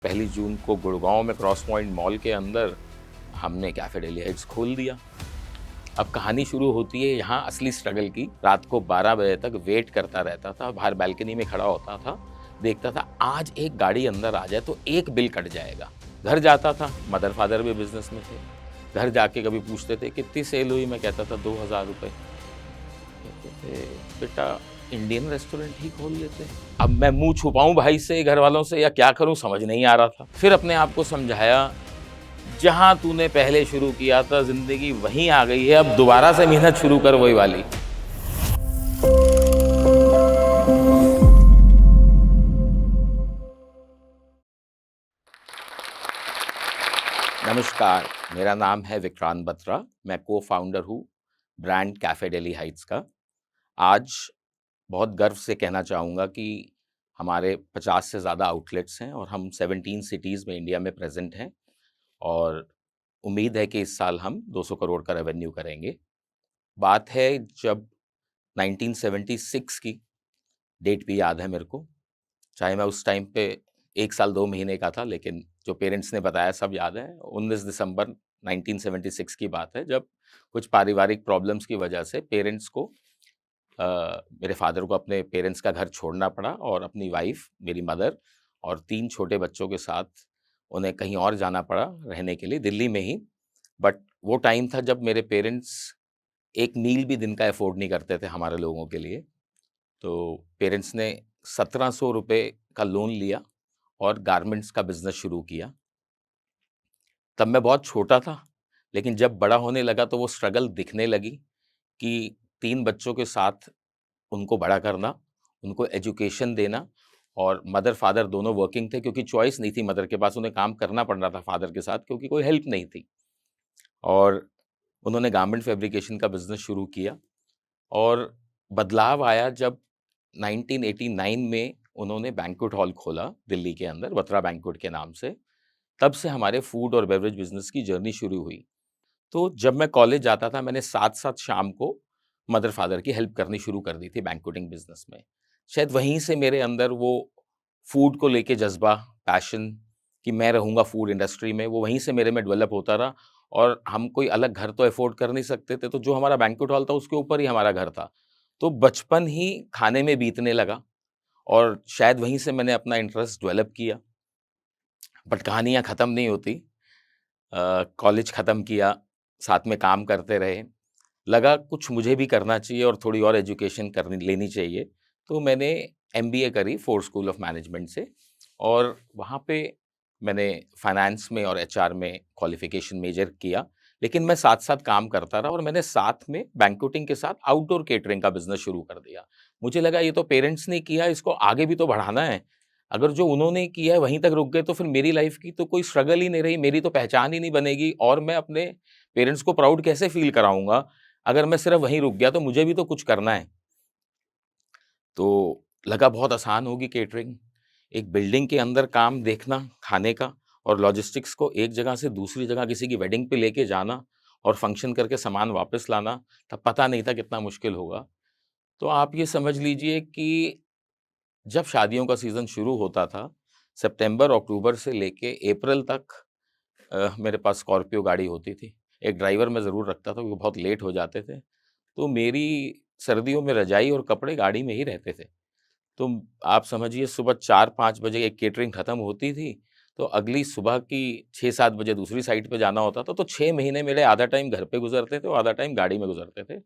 पहली जून को गुड़गांव में क्रॉस पॉइंट मॉल के अंदर हमने कैफे डेली हाइट्स खोल दिया। अब कहानी शुरू होती है यहाँ असली स्ट्रगल की। रात को 12 बजे तक वेट करता रहता था, बाहर बालकनी में खड़ा होता था, देखता था आज एक गाड़ी अंदर आ जाए तो एक बिल कट जाएगा। घर जाता था, मदर फादर भी बिजनेस में थे। घर जाके कभी पूछते थे कितनी सेल हुई, मैं कहता था 2000 रुपये। कहते थे बेटा इंडियन रेस्टोरेंट ही खोल लेते। अब मैं मुंह छुपाऊं भाई से, घर वालों से, या क्या करूं समझ नहीं आ रहा था। फिर अपने आप को समझाया, जहां तूने पहले शुरू किया था जिंदगी वहीं आ गई है, अब दोबारा से मेहनत शुरू कर वही वाली। नमस्कार, मेरा नाम है विक्रांत बत्रा। मैं को फाउंडर हूँ ब्रांड कैफे डेली हाइट्स का। आज बहुत गर्व से कहना चाहूँगा कि हमारे 50 से ज़्यादा आउटलेट्स हैं और हम 17 सिटीज़ में इंडिया में प्रेजेंट हैं और उम्मीद है कि इस साल हम 200 करोड़ का रेवेन्यू करेंगे। बात है जब 1976 की, डेट भी याद है मेरे को, चाहे मैं उस टाइम पे 1 साल 2 महीने का था, लेकिन जो पेरेंट्स ने बताया सब याद है। 19 दिसंबर 1976 की बात है, जब कुछ पारिवारिक प्रॉब्लम्स की वजह से पेरेंट्स को मेरे फादर को अपने पेरेंट्स का घर छोड़ना पड़ा और अपनी वाइफ, मेरी मदर और 3 छोटे बच्चों के साथ उन्हें कहीं और जाना पड़ा रहने के लिए, दिल्ली में ही। बट वो टाइम था जब मेरे पेरेंट्स एक मील भी दिन का अफोर्ड नहीं करते थे हमारे लोगों के लिए। तो पेरेंट्स ने 1700 रुपये का लोन लिया और गारमेंट्स का बिज़नेस शुरू किया। तब मैं बहुत छोटा था, लेकिन जब बड़ा होने लगा तो वो स्ट्रगल दिखने लगी कि 3 बच्चों के साथ उनको बड़ा करना, उनको एजुकेशन देना, और मदर-फादर दोनों वर्किंग थे क्योंकि चॉइस नहीं थी मदर के पास, उन्हें काम करना पड़ रहा था फादर के साथ क्योंकि कोई हेल्प नहीं थी। और उन्होंने गारमेंट फैब्रिकेशन का बिज़नेस शुरू किया और बदलाव आया जब 1989 में उन्होंने बैंक्वेट हॉल खोला दिल्ली के अंदर, बत्रा बैंक्वेट के नाम से। तब से हमारे फूड और बेवरेज बिज़नेस की जर्नी शुरू हुई। तो जब मैं कॉलेज जाता था, मैंने साथ-साथ शाम को मदर-फादर की हेल्प करनी शुरू कर दी थी बैंक्वेटिंग बिज़नेस में। शायद वहीं से मेरे अंदर वो फूड को लेके जज़्बा, पैशन कि मैं रहूँगा फूड इंडस्ट्री में, वो वहीं से मेरे में डेवलप होता रहा। और हम कोई अलग घर तो अफ़ोर्ड कर नहीं सकते थे, तो जो हमारा बैंक्वेट हॉल था उसके ऊपर ही हमारा घर था। तो बचपन ही खाने में बीतने लगा और शायद वहीं से मैंने अपना इंटरेस्ट डेवलप किया। बट कहानियाँ ख़त्म नहीं होती। कॉलेज ख़त्म किया, साथ में काम करते रहे। लगा कुछ मुझे भी करना चाहिए और थोड़ी और एजुकेशन करनी लेनी चाहिए। तो मैंने एमबीए करी फोर्ड स्कूल ऑफ मैनेजमेंट से, और वहाँ पे मैंने फाइनेंस में और एचआर में क्वालिफ़िकेशन मेजर किया। लेकिन मैं साथ-साथ काम करता रहा और मैंने साथ में बैंक्वेटिंग के साथ आउटडोर केटरिंग का बिज़नेस शुरू कर दिया। मुझे लगा ये तो पेरेंट्स ने किया, इसको आगे भी तो बढ़ाना है। अगर जो उन्होंने किया है वहीं तक रुक गए तो फिर मेरी लाइफ़ की तो कोई स्ट्रगल ही नहीं रही, मेरी तो पहचान ही नहीं बनेगी, और मैं अपने पेरेंट्स को प्राउड कैसे फ़ील कराऊँगा अगर मैं सिर्फ़ वहीं रुक गया। तो मुझे भी तो कुछ करना है। तो लगा बहुत आसान होगी केटरिंग। एक बिल्डिंग के अंदर काम देखना खाने का, और लॉजिस्टिक्स को एक जगह से दूसरी जगह किसी की वेडिंग पे लेके जाना और फंक्शन करके सामान वापस लाना, तब पता नहीं था कितना मुश्किल होगा। तो आप ये समझ लीजिए कि जब शादियों का सीज़न शुरू होता था, सितंबर-अक्टूबर से लेके अप्रैल तक मेरे पास स्कॉर्पियो गाड़ी होती थी। एक ड्राइवर मैं ज़रूर रखता था क्योंकि बहुत लेट हो जाते थे। तो मेरी सर्दियों में रज़ाई और कपड़े गाड़ी में ही रहते थे। तो आप समझिए सुबह 4-5 बजे एक केटरिंग ख़त्म होती थी, तो अगली सुबह की 6-7 बजे दूसरी साइट पे जाना होता था। तो 6 महीने मेरे आधा टाइम घर पे गुज़रते थे और आधा टाइम गाड़ी में गुज़रते थे।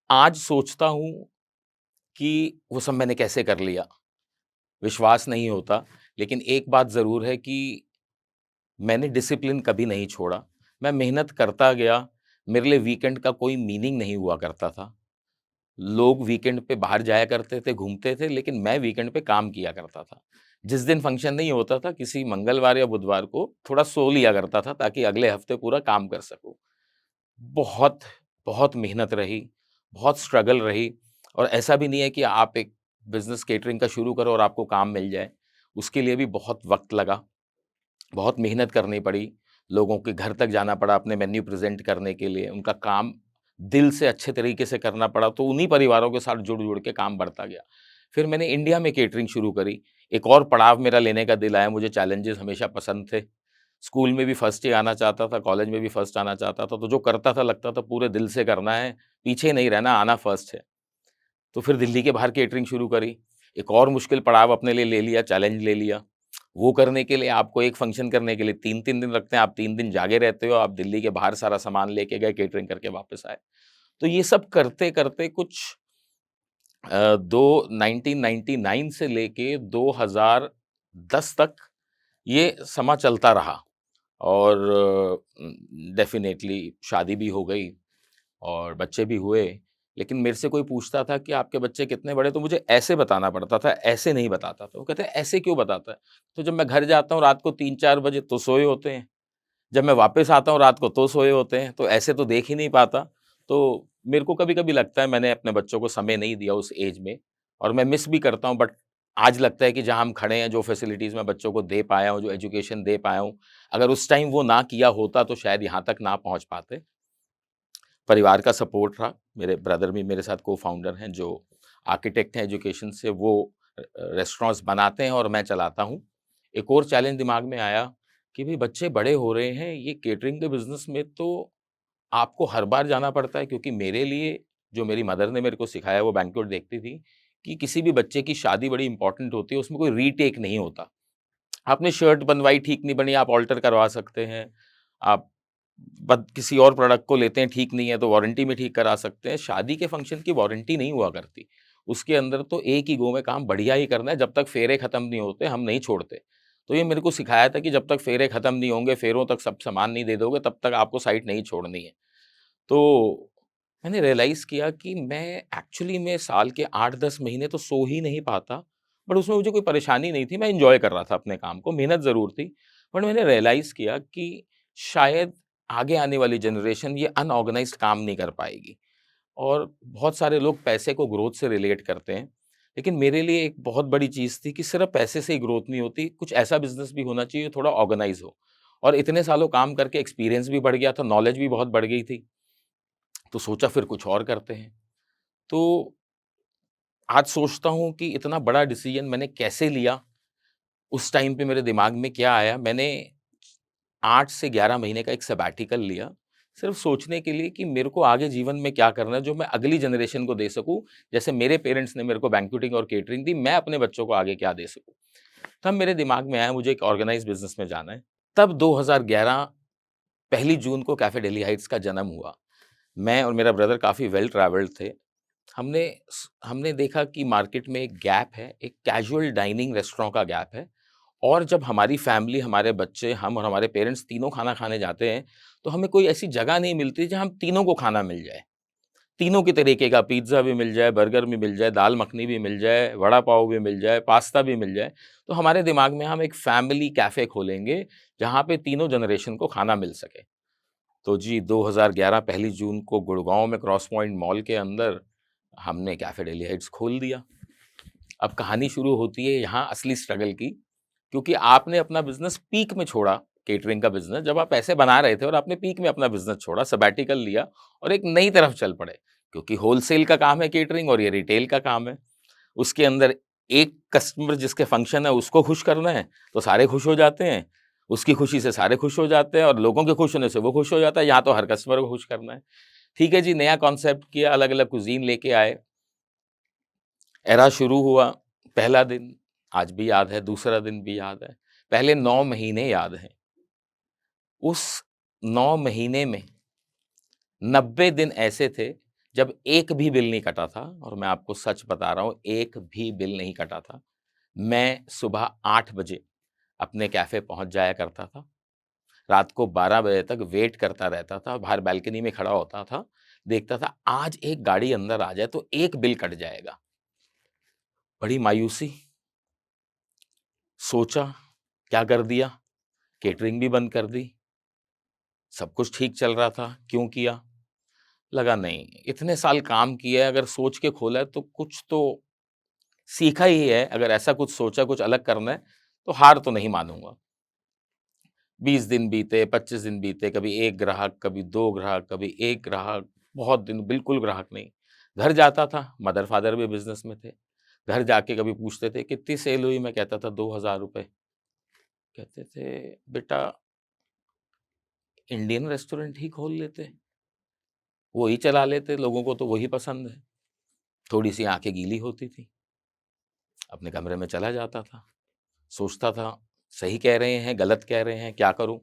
आज सोचता हूँ कि वो सब मैंने कैसे कर लिया, विश्वास नहीं होता। लेकिन एक बात ज़रूर है कि मैंने डिसिप्लिन कभी नहीं छोड़ा। मैं मेहनत करता गया, मेरे लिए वीकेंड का कोई मीनिंग नहीं हुआ करता था। लोग वीकेंड पे बाहर जाया करते थे, घूमते थे, लेकिन मैं वीकेंड पे काम किया करता था। जिस दिन फंक्शन नहीं होता था, किसी मंगलवार या बुधवार को थोड़ा सो लिया करता था ताकि अगले हफ्ते पूरा काम कर सकूँ। बहुत, बहुत मेहनत रही, बहुत स्ट्रगल रही, और ऐसा भी नहीं है कि आप एक बिज़नेस केटरिंग का शुरू करो और आपको काम मिल जाए। उसके लिए भी बहुत वक़्त लगा। बहुत मेहनत करनी पड़ी, लोगों के घर तक जाना पड़ा अपने मेन्यू प्रेज़ेंट करने के लिए, उनका काम दिल से अच्छे तरीके से करना पड़ा, तो उन्हीं परिवारों के साथ जुड़-जुड़ के काम बढ़ता गया। फिर मैंने इंडिया में केटरिंग शुरू करी। एक और पड़ाव मेरा लेने का दिल आया, मुझे चैलेंजेस हमेशा पसंद थे। स्कूल में भी फर्स्ट ही आना चाहता था, कॉलेज में भी फर्स्ट आना चाहता था, तो जो करता था लगता था पूरे दिल से करना है, पीछे नहीं रहना, आना फर्स्ट है। तो फिर दिल्ली के बाहर केटरिंग शुरू करी। एक और मुश्किल पड़ाव अपने लिए ले लिया, चैलेंज ले लिया। वो करने के लिए आपको एक फंक्शन करने के लिए 3-3 दिन लगते हैं, आप 3 दिन जागे रहते हो, आप दिल्ली के बाहर सारा सामान लेके गए, केटरिंग करके वापस आए। तो ये सब करते-करते कुछ दो 1999 से लेके 2010 तक ये समा चलता रहा और डेफ़िनेटली शादी भी हो गई और बच्चे भी हुए। लेकिन मेरे से कोई पूछता था कि आपके बच्चे कितने बड़े? तो मुझे ऐसे बताना पड़ता था, ऐसे नहीं बताता था। वो कहते हैं, "ऐसे क्यों बताता है?" तो जब मैं घर जाता हूँ रात को 3-4 बजे तो सोए होते हैं। जब मैं वापस आता हूँ रात को तो सोए होते हैं, तो ऐसे तो देख ही नहीं पाता। तो मेरे को कभी-कभी लगता है मैंने अपने बच्चों को समय नहीं दिया उस एज में और मैं मिस भी करता हूँ, बट आज लगता है कि जहाँ हम खड़े हैं, जो फैसिलिटीज़ मैं बच्चों को दे पाया हूँ, जो एजुकेशन दे पाया हूँ, अगर उस टाइम वो ना किया होता तो शायद यहाँ तक ना पहुँच पाते। परिवार का सपोर्ट रहा, मेरे ब्रदर भी मेरे साथ को-फाउंडर हैं जो आर्किटेक्ट हैं एजुकेशन से, वो रेस्टोरेंट्स बनाते हैं और मैं चलाता हूँ। एक और चैलेंज दिमाग में आया कि भई बच्चे बड़े हो रहे हैं, ये केटरिंग के बिज़नेस में तो आपको हर बार जाना पड़ता है, क्योंकि मेरे लिए जो मेरी मदर ने मेरे को सिखाया वो बैंक्वेट देखती थी कि किसी भी बच्चे की शादी बड़ी इम्पोर्टेंट होती है, उसमें कोई रीटेक नहीं होता। आपने शर्ट बनवाई, ठीक नहीं बनी, आप ऑल्टर करवा सकते हैं। आप बद किसी और प्रोडक्ट को लेते हैं, ठीक नहीं है तो वारंटी में ठीक करा सकते हैं। शादी के फंक्शन की वारंटी नहीं हुआ करती। उसके अंदर तो एक ही गो में काम बढ़िया ही करना है, जब तक फेरे खत्म नहीं होते हम नहीं छोड़ते। तो ये मेरे को सिखाया था कि जब तक फेरे खत्म नहीं होंगे, फेरों तक सब सामान नहीं दे दोगे, तब तक आपको साइट नहीं छोड़नी है। तो मैंने रियलाइज़ किया कि मैं एक्चुअली में साल के 8-10 महीने तो सो ही नहीं पाता, बट उसमें मुझे कोई परेशानी नहीं थी, मैं एन्जॉय कर रहा था अपने काम को, मेहनत ज़रूर थी। बट मैंने रियलाइज़ किया कि शायद आगे आने वाली जनरेशन ये अनऑर्गनाइज़्ड काम नहीं कर पाएगी और बहुत सारे लोग पैसे को ग्रोथ से रिलेट करते हैं। लेकिन मेरे लिए एक बहुत बड़ी चीज़ थी कि सिर्फ़ पैसे से ही ग्रोथ नहीं होती, कुछ ऐसा बिज़नेस भी होना चाहिए थोड़ा ऑर्गनाइज़ हो। और इतने सालों काम करके एक्सपीरियंस भी बढ़ गया था, नॉलेज भी बहुत बढ़ गई थी। तो सोचा फिर कुछ और करते हैं। तो आज सोचता हूँ कि इतना बड़ा डिसीज़न मैंने कैसे लिया? उस टाइम पे मेरे दिमाग में क्या आया? मैंने 8 से 11 महीने का एक सबैटिकल लिया, सिर्फ़ सोचने के लिए कि मेरे को आगे जीवन में क्या करना है, जो मैं अगली जनरेशन को दे सकूँ। जैसे मेरे पेरेंट्स ने मेरे को बैंक्वेटिंग और केटरिंग दी, मैं अपने बच्चों को आगे क्या दे सकूँ? तब मेरे दिमाग में आया मुझे एक ऑर्गनाइज़्ड बिज़नेस में जाना है। तब 2011 पहली जून को कैफ़े डेली हाइट्स का जन्म हुआ। मैं और मेरा ब्रदर काफ़ी वेल ट्रैवल्ड थे। हमने देखा कि मार्केट में एक गैप है, एक कैजुअल डाइनिंग रेस्टोरेंट का गैप है और जब हमारी फैमिली, हमारे बच्चे, हम और हमारे पेरेंट्स तीनों खाना खाने जाते हैं, तो हमें कोई ऐसी जगह नहीं मिलती जहाँ हम तीनों को खाना मिल जाए। तीनों के तरीके का पिज़्ज़ा भी मिल जाए, बर्गर भी मिल जाए, दाल मखनी भी मिल जाए, वड़ा पाव भी मिल जाए, पास्ता भी मिल जाए। तो हमारे दिमाग में हम एक फैमिली कैफ़े खोलेंगे, जहाँ पे तीनों जनरेशन को खाना मिल सके। तो जी 2011 पहली जून को गुड़गाँव में क्रॉस पॉइंट मॉल के अंदर हमने कैफ़े डेली हाइट्स खोल दिया। अब कहानी शुरू होती है यहाँ असली स्ट्रगल की, क्योंकि आपने अपना बिज़नेस पीक में छोड़ा, केटरिंग का बिज़नेस जब आप पैसे बना रहे थे और आपने पीक में अपना बिज़नेस छोड़ा, सबैटिकल लिया और एक नई तरफ चल पड़े। क्योंकि होलसेल का काम है केटरिंग और ये रिटेल का काम है। उसके अंदर एक कस्टमर जिसके फंक्शन है उसको खुश करना है, तो सारे खुश हो जाते हैं। उसकी खुशी से सारे खुश हो जाते हैं और लोगों के खुश होने से वो खुश हो जाता है, यहाँ तो हर कस्टमर को खुश करना है। ठीक है जी, नया कॉन्सेप्ट किया, अलग-अलग कुज़ीन लेके आए। एरा शुरू हुआ, पहला दिन आज भी याद है, दूसरा दिन भी याद है, पहले 9 महीने याद हैं। उस 9 महीने में 90 दिन ऐसे थे जब एक भी बिल नहीं कटा था और मैं आपको सच बता रहा हूँ, एक भी बिल नहीं कटा था। मैं सुबह 8 बजे अपने कैफ़े पहुँच जाया करता था, रात को 12 बजे तक वेट करता रहता था, बाहर बालकनी में खड़ा होता था, देखता था आज एक गाड़ी अंदर आ जाए तो एक बिल कट जाएगा। बड़ी मायूसी, सोचा क्या कर दिया? केटरिंग भी बंद कर दी, सब कुछ ठीक चल रहा था, क्यों किया? लगा नहीं, इतने साल काम किया है, अगर सोच के खोला है तो कुछ तो सीखा ही है, अगर ऐसा कुछ सोचा, कुछ अलग करना है, तो हार तो नहीं मानूँगा। 20 दिन बीते, 25 दिन बीते, कभी 1 ग्राहक, कभी 2 ग्राहक, कभी 1 ग्राहक, बहुत दिन बिल्कुल ग्राहक नहीं। घर जाता था, मदर-फादर भी बिज़नेस में थे। घर जाके कभी पूछते थे कितनी सेल हुई, मैं कहता था 2000 रुपए। कहते थे बेटा इंडियन रेस्टोरेंट ही खोल लेते, वही चला लेते, लोगों को तो वही पसंद है। थोड़ी सी आंखें गीली होती थी, अपने कमरे में चला जाता था, सोचता था सही कह रहे हैं गलत कह रहे हैं, क्या करूं।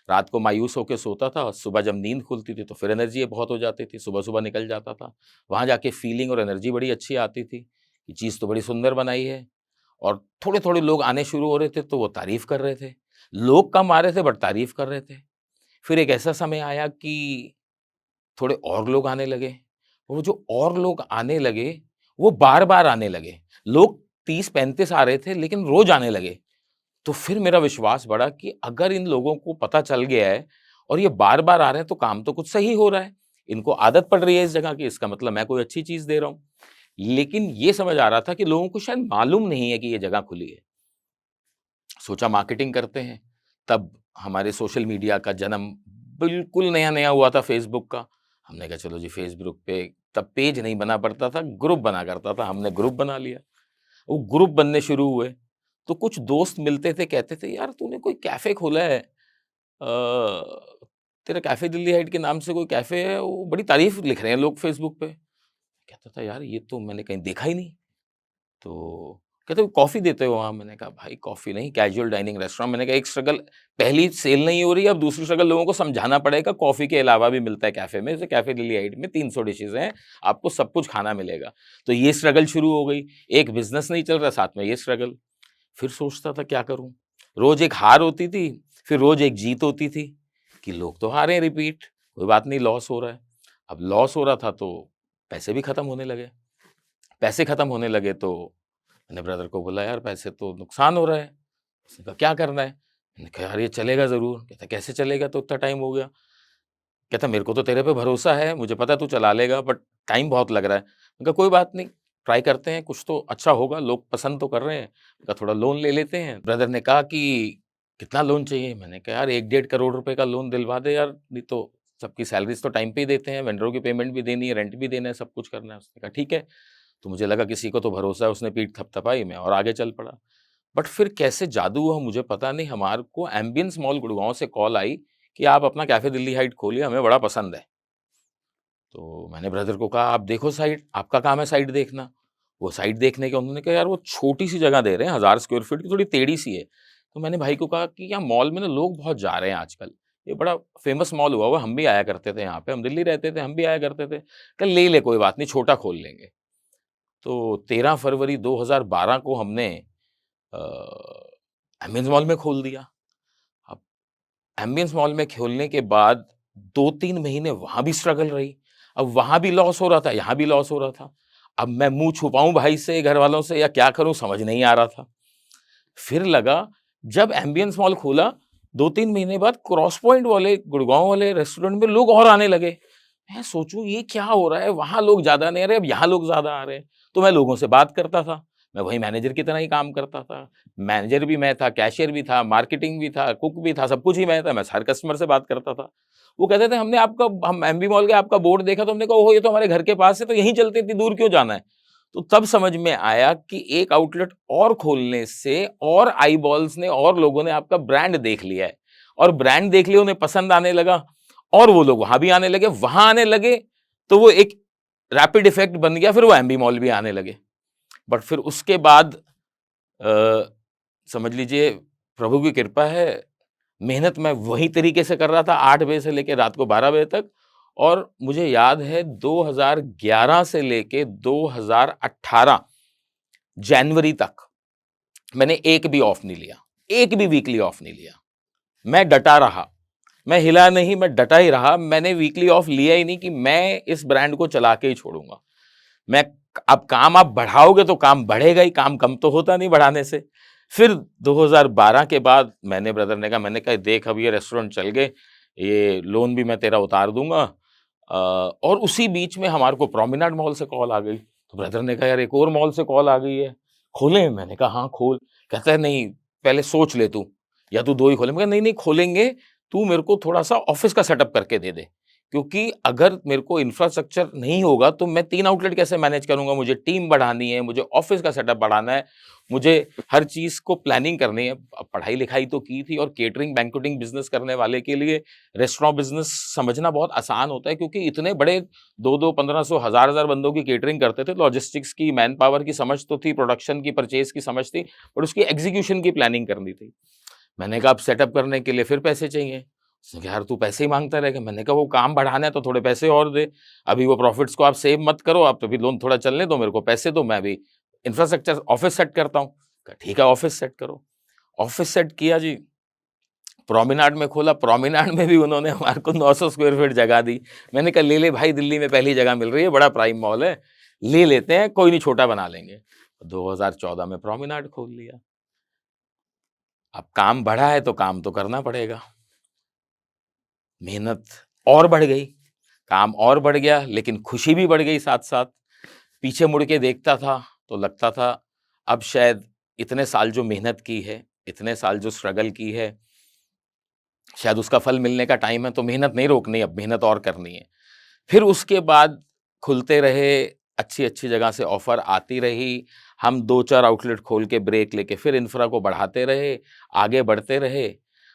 रात को मायूस होकर सोता था, सुबह जब नींद खुलती थी तो फिर एनर्जी बहुत हो जाती थी, सुबह सुबह निकल जाता था। वहां जाके फीलिंग और एनर्जी बड़ी अच्छी आती थी कि चीज़ तो बड़ी सुंदर बनाई है। और थोड़े थोड़े लोग आने शुरू हो रहे थे तो वो तारीफ कर रहे थे, लोग कम आ रहे थे बट तारीफ कर रहे थे। फिर एक ऐसा समय आया कि थोड़े और लोग आने लगे, वो जो और लोग आने लगे वो बार बार आने लगे। लोग 30-35 आ रहे थे लेकिन रोज आने लगे। तो फिर मेरा विश्वास बढ़ा कि अगर इन लोगों को पता चल गया है और ये बार-बार आ रहे हैं तो काम तो कुछ सही हो रहा है। इनको आदत पड़ रही है इस जगह की, इसका मतलब मैं कोई अच्छी चीज़ दे रहा हूँ। लेकिन ये समझ आ रहा था कि लोगों को शायद मालूम नहीं है कि ये जगह खुली है। सोचा मार्केटिंग करते हैं, तब हमारे सोशल मीडिया का जन्म बिल्कुल नया-नया हुआ था फ़ेसबुक का। हमने कहा चलो जी फ़ेसबुक पे तब पेज नहीं बना पड़ता था, ग्रुप बना करता था, हमने ग्रुप बना लिया। वो ग्रुप बनने शुरू हुए, तो कुछ दोस्त मिलते थे, कहते थे, "यार तूने कोई कैफ़े खोला है, तेरा कैफ़े दिल्ली हाइट के नाम से कोई कैफ़े है, वो बड़ी तारीफ़ लिख रहे हैं लोग फ़ेसबुक पे।" कहता था, "यार ये तो मैंने कहीं देखा ही नहीं।" तो कहते कॉफ़ी देते हो वहाँ? मैंने कहा भाई कॉफ़ी नहीं, कैजुअल डाइनिंग रेस्टोरेंट। मैंने कहा एक स्ट्रगल, पहली सेल नहीं हो रही है, अब दूसरी स्ट्रगल लोगों को समझाना पड़ेगा कॉफ़ी के अलावा भी मिलता है कैफ़े में, जैसे कैफ़े लिली हाइट में 300 डिशेज़ हैं, आपको सब कुछ खाना मिलेगा। तो ये स्ट्रगल शुरू हो गई, एक बिज़नेस नहीं चल रहा, साथ में ये स्ट्रगल। फिर सोचता था क्या करूँ? रोज़ एक हार होती थी, फिर रोज़ एक जीत होती थी, कि लोग तो हारे हैं रिपीट, कोई बात नहीं लॉस हो रहा है। अब लॉस हो रहा था तो पैसे भी खत्म होने लगे। पैसे खत्म होने लगे तो मैंने ब्रदर को बोला यार पैसे तो नुकसान हो रहा है। उसने कहा क्या करना है? मैंने कहा यार ये चलेगा ज़रूर। कहता कैसे चलेगा, तो इतना टाइम हो गया। कहता मेरे को तो तेरे पे भरोसा है, मुझे पता है तू चला लेगा बट टाइम बहुत लग रहा है। मैंने कहा कोई बात नहीं, ट्राई करते हैं, कुछ तो अच्छा होगा, लोग पसंद तो कर रहे हैं। मैंने कहा थोड़ा लोन ले लेते हैं। ब्रदर ने कहा कि कितना लोन चाहिए? मैंने कहा यार 1 डेढ़ करोड़ रुपए का लोन दिलवा दे यार, नहीं तो सबकी सैलरीज़ तो टाइम पे ही देते हैं, वेंडरों की पेमेंट भी देनी है, रेंट भी देना है, सब कुछ करना है। उसने कहा ठीक है। तो मुझे लगा किसी को तो भरोसा है, उसने पीठ थपथपाई, मैं और आगे चल पड़ा। बट फिर कैसे जादू हुआ मुझे पता नहीं, हमारे को एम्बियंस मॉल गुड़गाँव से कॉल आई कि आप अपना कैफ़े दिल्ली हाइट खोलिए, हमें बड़ा पसंद है। तो मैंने ब्रदर को कहा आप देखो साइट, आपका काम है साइट देखना। वो साइट देखने के उन्होंने कहा यार वो छोटी-सी जगह दे रहे हैं, 1000 स्क्वायर फीट की, थोड़ी टेढ़ी-सी है। तो मैंने भाई को कहा कि यहाँ मॉल में ना लोग बहुत जा रहे हैं आजकल, ये बड़ा फ़ेमस मॉल हुआ हुआ है, हम भी आया करते थे यहाँ पे, हम दिल्ली रहते थे, हम भी आया करते थे। कहा ले ले कोई बात नहीं, छोटा खोल लेंगे। तो 13 फरवरी 2012 को हमने अ, एम्बियंस मॉल में खोल दिया। अब एम्बियंस मॉल में खोलने के बाद 2-3 महीने वहाँ भी स्ट्रगल रही। अब वहाँ भी लॉस हो रहा था, यहाँ भी लॉस हो रहा था। अब मैं मुँह छुपाऊँ भाई से, घरवालों से या क्या करूँ समझ नहीं आ रहा था। फिर लगा जब एम्बियंस मॉल खोला 2-3 महीने बाद क्रॉस पॉइंट वाले गुड़गाँव वाले रेस्टोरेंट में लोग और आने लगे। मैं सोचूँ ये क्या हो रहा है? वहाँ लोग ज़्यादा नहीं आ रहे, अब यहाँ लोग ज़्यादा आ रहे हैं। तो मैं लोगों से बात करता था। मैं वही मैनेजर की तरह ही काम करता था। मैनेजर भी मैं था, कैशियर भी था, मार्केटिंग भी था, कुक भी था, सब कुछ ही मैं था। मैं हर कस्टमर से बात करता था। वो कहते थे हमने आपका हम एमबी मॉल के आपका बोर्ड देखा तो हमने कहा ओहो! ये तो हमारे घर के पास है, तो यहीं चलते इतनी दूर क्यों जाना है? तो तब समझ में आया कि एक आउटलेट और खोलने से और आईबॉल्स ने और लोगों ने आपका ब्रांड देख लिया है और ब्रांड देख लिया, उन्हें पसंद आने लगा और वो लोग वहां भी आने लगे, वहां आने लगे तो वो एक रैपिड इफेक्ट बन गया, फिर वो एमबी मॉल भी आने लगे। बट फिर उसके बाद अ, समझ लीजिए प्रभु की कृपा है, मेहनत मैं वही तरीके से कर रहा था 8 बजे से लेके रात को 12 बजे तक और मुझे याद है 2011 से लेके 2018 जनवरी तक मैंने एक भी ऑफ नहीं लिया, एक भी वीकली ऑफ नहीं लिया। मैं डटा रहा, मैं हिला नहीं, मैं डटा ही रहा। मैंने वीकली ऑफ लिया ही नहीं कि मैं इस ब्रांड को चला के ही छोड़ूँगा। मैं अब काम आप बढ़ाओगे तो काम बढ़ेगा ही, काम कम तो होता नहीं बढ़ाने से। फिर 2012 के बाद मैंने ब्रदर ने कहा, मैंने कहा देख अब ये रेस्टोरेंट चल गए, ये लोन भी मैं तेरा उतार दूँगा। और उसी बीच में हमारे को प्रोमेनाड मॉल से कॉल आ गई। तो ब्रदर ने कहा यार एक और मॉल से कॉल आ गई है, खोलें? मैंने कहा हाँ खोल। कहता है नहीं पहले सोच ले तू, या तू 2 ही खोले। मैं कहा नहीं, नहीं खोलेंगे, तू मेरे को थोड़ा-सा ऑफ़िस का सेटअप करके दे दे, क्योंकि अगर मेरे को इंफ्रास्ट्रक्चर नहीं होगा तो मैं 3 आउटलेट कैसे मैनेज करूँगा? मुझे टीम बढ़ानी है, मुझे ऑफ़िस का सेटअप बढ़ाना है, मुझे हर चीज़ को प्लानिंग करनी है। अब पढ़ाई-लिखाई तो की थी और केटरिंग, बैंक्वेटिंग बिज़नेस करने वाले के लिए रेस्टोरेंट बिज़नेस समझना बहुत आसान होता है, क्योंकि इतने बड़े 2-2, 1500, हज़ार-हज़ार बंदों की केटरिंग करते थे। लॉजिस्टिक्स की, मैन पावर की समझ तो थी, प्रोडक्शन की, परचेज़ की समझ थी, बट उसकी एग्ज़ीक्यूशन की प्लानिंग करनी थी। मैंने कहा अब सेटअप करने के लिए फिर पैसे चाहिए। उसने कहा यार तू पैसे ही माँगता रहेगा। मैंने कहा वो काम बढ़ाना है तो थोड़े पैसे और दे। अभी वो प्रॉफिट्स को आप सेव मत करो, आप तो अभी लोन थोड़ा चलने दो, मेरे को पैसे दो, मैं अभी इंफ्रास्ट्रक्चर ऑफ़िस सेट करता हूँ। कहा ठीक है ऑफ़िस सेट करो। ऑफ़िस सेट किया जी, प्रोमेनाड में खोला, प्रोमेनाड में भी उन्होंने हमारे को 900 स्क्वायर फीट जगह दी। मैंने कहा ले ले भाई, दिल्ली में पहली जगह मिल रही है, बड़ा प्राइम मॉल है, ले लेते हैं, कोई नहीं छोटा बना लेंगे। 2014 में प्रोमेनाड खोल लिया। अब काम बढ़ा है तो काम तो करना पड़ेगा। मेहनत और बढ़ गई, काम और बढ़ गया, लेकिन खुशी भी बढ़ गई साथ-साथ। पीछे मुड़ के देखता था तो लगता था अब शायद इतने साल जो मेहनत की है, इतने साल जो स्ट्रगल की है, शायद उसका फल मिलने का टाइम है, तो मेहनत नहीं रोकनी, अब मेहनत और करनी है। फिर उसके बाद खुलते रहे, अच्छी-अच्छी जगह से ऑफ़र आती रही। हम 2-4 आउटलेट खोल के ब्रेक लेके फिर इंफ्रा को बढ़ाते रहे, आगे बढ़ते रहे।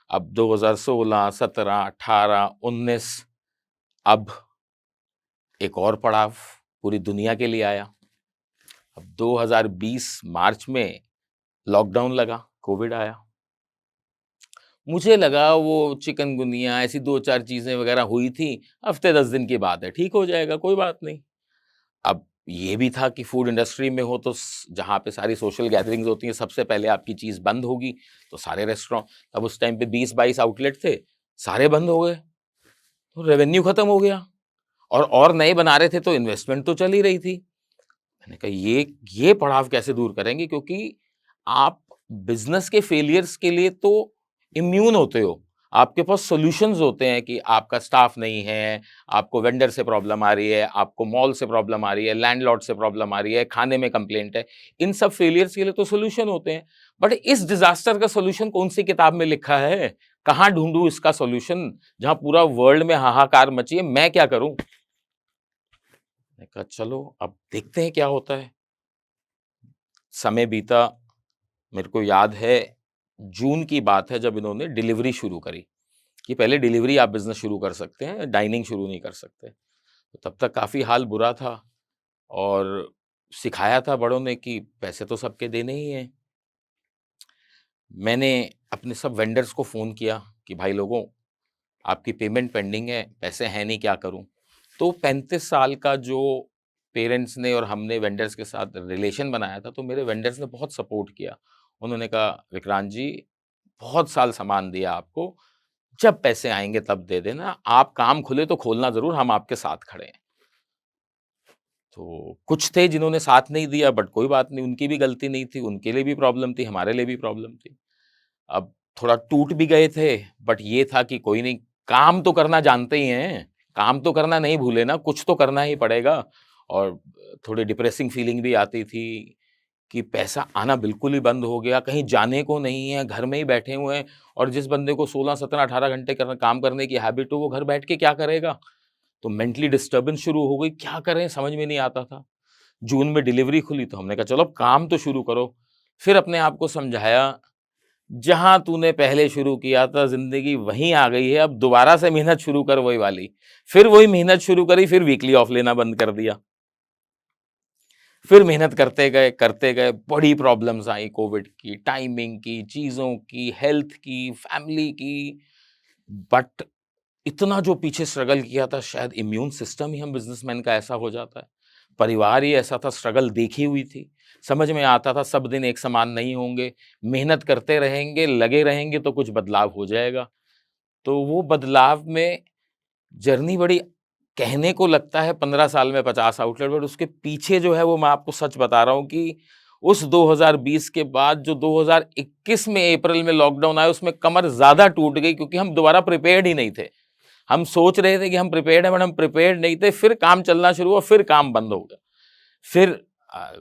अब 2016, 17, 18, 19, अब एक और पड़ाव पूरी दुनिया के लिए आया। अब 2020 मार्च में लॉकडाउन लगा, कोविड आया। मुझे लगा वो चिकनगुनिया ऐसी 2-4 चीज़ें वग़ैरह हुई थी, हफ़्ते 10 दिन की बात है, ठीक हो जाएगा, कोई बात नहीं। अब ये भी था कि फूड इंडस्ट्री में हो तो जहाँ पे सारी सोशल गैदरिंग्स होती हैं, सबसे पहले आपकी चीज़ बंद होगी, तो सारे रेस्टोरेंट, अब उस टाइम पे 20-22 आउटलेट थे, सारे बंद हो गए, तो रेवेन्यू खत्म हो गया। और नए बना रहे थे तो इन्वेस्टमेंट तो चल ही रही थी। मैंने कहा ये पड़ाव कैसे दूर करेंगे, क्योंकि आप बिज़नेस के फेलियर्स के लिए तो इम्यून होते हो। आपके पास सॉल्यूशंस होते हैं कि आपका स्टाफ नहीं है, आपको वेंडर से प्रॉब्लम आ रही है, आपको मॉल से प्रॉब्लम आ रही है, लैंडलॉर्ड से प्रॉब्लम आ रही है, खाने में कंप्लेंट है। इन सब फेलियर्स के लिए तो सॉल्यूशन होते हैं। बट इस डिज़ास्टर का सॉल्यूशन कौन-सी किताब में लिखा है? कहाँ ढूँढूँ इसका सॉल्यूशन, जहाँ पूरा वर्ल्ड में हाहाकार मची है, मैं क्या करूँ? मैंने कहा चलो अब देखते हैं क्या होता है। समय बीता, मेरे को याद है जून की बात है जब इन्होंने डिलीवरी शुरू करी, कि पहले डिलीवरी आप बिज़नेस शुरू कर सकते हैं, डाइनिंग शुरू नहीं कर सकते। तो तब तक काफ़ी हाल बुरा था और सिखाया था बड़ों ने कि पैसे तो सबके देने ही हैं। मैंने अपने सब वेंडर्स को फ़ोन किया कि भाई लोगों, आपकी पेमेंट पेंडिंग है, पैसे हैं नहीं, क्या करूँ? तो 35 साल का जो पेरेंट्स ने और हमने वेंडर्स के साथ रिलेशन बनाया था, तो मेरे वेंडर्स ने बहुत सपोर्ट किया। उन्होंने कहा, "विक्रांत जी, बहुत साल सामान दिया आपको, जब पैसे आएँगे तब दे देना, आप काम खुले तो खोलना ज़रूर, हम आपके साथ खड़े हैं।" तो कुछ थे जिन्होंने साथ नहीं दिया, बट कोई बात नहीं, उनकी भी गलती नहीं थी, उनके लिए भी प्रॉब्लम थी, हमारे लिए भी प्रॉब्लम थी। अब थोड़ा टूट भी गए थे, बट ये था कि कोई नहीं, काम तो करना जानते ही हैं, काम तो करना नहीं भूले ना, कुछ तो करना ही पड़ेगा। और थोड़ी डिप्रेसिंग फीलिंग भी आती थी कि पैसा आना बिल्कुल ही बंद हो गया, कहीं जाने को नहीं है, घर में ही बैठे हुए हैं, और जिस बंदे को 16, 17, 18 घंटे काम करने की हैबिट हो, वो घर बैठ के क्या करेगा? तो मेंटली डिस्टर्बेंस शुरू हो गई, क्या करें समझ में नहीं आता था। जून में डिलीवरी खुली तो हमने कहा चलो अब काम तो शुरू करो। फिर अपने आप को समझाया, जहाँ तूने पहले शुरू किया था ज़िंदगी वहीं आ गई है, अब दोबारा से मेहनत शुरू कर वही वाली। फिर वही मेहनत शुरू करी, फिर वीकली ऑफ लेना बंद कर दिया। फिर मेहनत करते गए, बड़ी प्रॉब्लम्स आई कोविड की, टाइमिंग की, चीज़ों की, हेल्थ की, फैमिली की, बट इतना जो पीछे स्ट्रगल किया था, शायद इम्यून सिस्टम ही हम बिज़नेसमैन का ऐसा हो जाता है। परिवार ही ऐसा था, स्ट्रगल देखी हुई थी। समझ में आता था सब दिन एक समान नहीं होंगे, मेहनत करते रहेंगे, लगे रहेंगे तो कुछ बदलाव हो जाएगा। तो वो बदलाव में जर्नी बड़ी, कहने को लगता है 15 साल में 50 आउटलेट, बट उसके पीछे जो है वो मैं आपको सच बता रहा हूँ कि उस 2020 के बाद जो 2021 में अप्रैल में लॉकडाउन आया, उसमें कमर ज़्यादा टूट गई, क्योंकि हम दोबारा प्रिपेयर्ड ही नहीं थे। हम सोच रहे थे कि हम प्रिपेयर्ड हैं, बट हम प्रिपेयर्ड नहीं थे, फिर काम चलना शुरू हुआ, फिर काम बंद हो गया। फिर अ,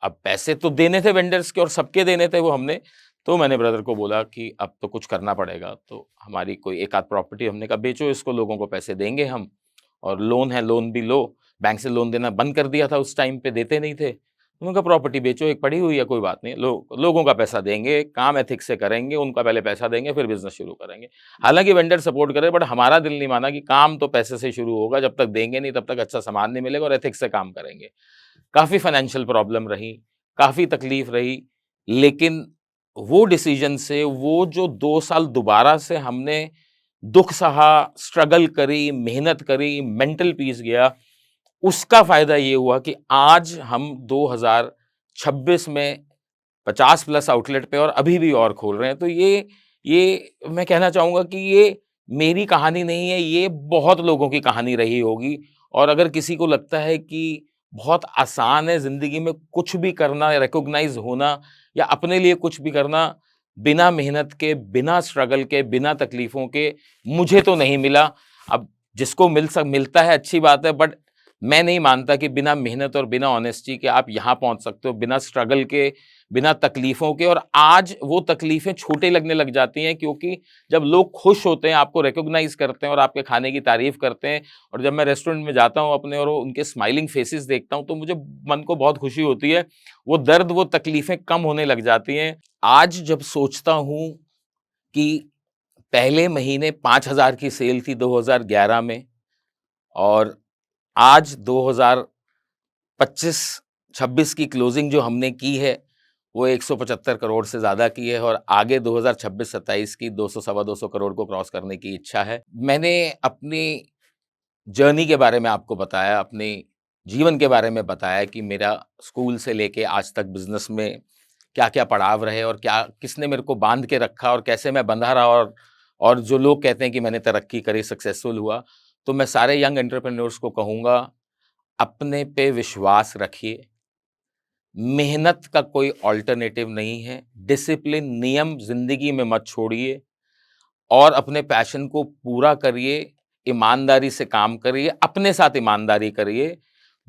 अब पैसे तो देने थे वेंडर्स के और सबके देने थे वो हमने, तो मैंने ब्रदर को बोला कि अब तो कुछ करना पड़ेगा, तो हमारी कोई एक आध प्रॉपर्टी, हमने कहा बेचो इसको, लोगों को पैसे देंगे हम। और लोन है, लोन भी लो। बैंक से लोन देना बंद कर दिया था, उस टाइम पे देते नहीं थे। उन्होंने कहा प्रॉपर्टी बेचो, एक पड़ी हुई है, कोई बात नहीं, लोगों का पैसा देंगे, काम एथिक्स से करेंगे, उनका पहले पैसा देंगे, फिर बिज़नेस शुरू करेंगे। हालाँकि वेंडर सपोर्ट करे, बट हमारा दिल नहीं माना कि काम तो पैसे से शुरू होगा, जब तक देंगे नहीं तब तक अच्छा सामान नहीं मिलेगा और एथिक्स से काम करेंगे। काफ़ी फाइनेंशियल प्रॉब्लम रही, काफ़ी तकलीफ रही, लेकिन वो डिसीज़न से वो जो 2 साल दोबारा से हमने दुःख सहा, स्ट्रगल करी, मेहनत करी, मेंटल पीस गया, उसका फ़ायदा ये हुआ कि आज हम 2026 में 50 प्लस आउटलेट पे और अभी भी और खोल रहे हैं। तो ये मैं कहना चाहूँगा कि ये मेरी कहानी नहीं है, ये बहुत लोगों की कहानी रही होगी। और अगर किसी को लगता है कि बहुत आसान है ज़िंदगी में कुछ भी करना, रिकॉग्नाइज़ होना या अपने लिए कुछ भी करना, बिना मेहनत के, बिना स्ट्रगल के, बिना तकलीफ़ों के, मुझे तो नहीं मिला। अब जिसको मिलता है अच्छी बात है, बट मैं नहीं मानता कि बिना मेहनत और बिना ऑनेस्टी के आप यहाँ पहुँच सकते हो, बिना स्ट्रगल के, बिना तकलीफ़ों के। और आज वो तकलीफ़ें छोटे लगने लग जाती हैं, क्योंकि जब लोग खुश होते हैं, आपको रिकॉग्नाइज़ करते हैं और आपके खाने की तारीफ़ करते हैं, और जब मैं रेस्टोरेंट में जाता हूँ अपने और वो उनके स्माइलिंग फेसेस देखता हूँ, तो मुझे मन को बहुत खुशी होती है। वो दर्द, वो तकलीफ़ें कम होने लग जाती हैं। आज जब सोचता हूँ कि पहले महीने 5,000 की सेल थी 2011 में, और आज 2025-26 की क्लोजिंग जो हमने की है, वो 175 करोड़ से ज़्यादा की है, और आगे 2026-27 की 200 सवा 200 करोड़ को क्रॉस करने की इच्छा है। मैंने अपनी जर्नी के बारे में आपको बताया, अपने जीवन के बारे में बताया कि मेरा स्कूल से लेके आज तक बिज़नेस में क्या-क्या पड़ाव रहे और क्या किसने मेरे को बाँध के रखा और कैसे मैं बँधा रहा, और जो लोग कहते हैं कि मैंने तरक्की करी, सक्सेसफुल हुआ। तो मैं सारे यंग एंटरप्रेन्योर्स को कहूँगा, अपने पे विश्वास रखिए। मेहनत का कोई अल्टरनेटिव नहीं है। डिसिप्लिन, नियम ज़िंदगी में मत छोड़िए और अपने पैशन को पूरा करिए, ईमानदारी से काम करिए, अपने साथ ईमानदारी करिए।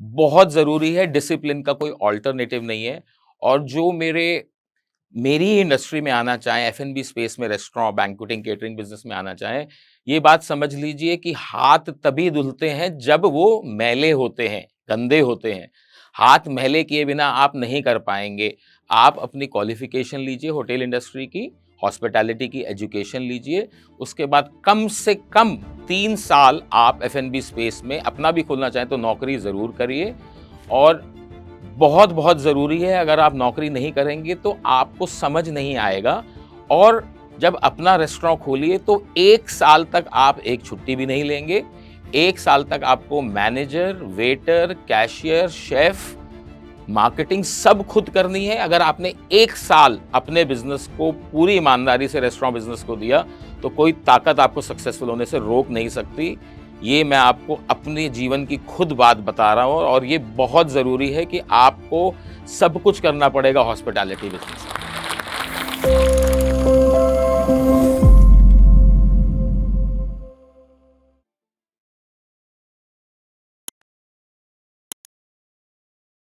बहुत ज़रूरी है, डिसिप्लिन का कोई अल्टरनेटिव नहीं है। और जो मेरी ही इंडस्ट्री में आना चाहें, एफ-एन-बी स्पेस में, रेस्टोरेंट, बैंक्वेटिंग, केटरिंग बिज़नेस में आना चाहें, ये बात समझ लीजिए कि हाथ तभी धुलते हैं जब वो मैले होते हैं, गंदे होते हैं। हाथ मैले किए बिना आप नहीं कर पाएँगे। आप अपनी क्वालिफ़िकेशन लीजिए होटल इंडस्ट्री की, हॉस्पिटैलिटी की एजुकेशन लीजिए, उसके बाद कम से कम 3 साल आप एफ-एन-बी स्पेस में अपना भी खोलना चाहें तो नौकरी ज़रूर करिए। और बहुत-बहुत ज़रूरी है, अगर आप नौकरी नहीं करेंगे तो आपको समझ नहीं आएगा। और जब अपना रेस्टोरेंट खोलिए तो 1 साल तक आप एक छुट्टी भी नहीं लेंगे। 1 साल तक आपको manager, waiter, cashier, chef, marketing सब खुद करनी है। अगर आपने 1 साल अपने बिज़नेस को पूरी ईमानदारी से रेस्टोरेंट बिज़नेस को दिया, तो कोई ताकत आपको सक्सेसफुल होने से रोक नहीं सकती। ये मैं आपको अपने जीवन की खुद बात बता रहा हूँ, और ये बहुत ज़रूरी है कि आपको सब कुछ करना पड़ेगा हॉस्पिटैलिटी बिज़नेस में।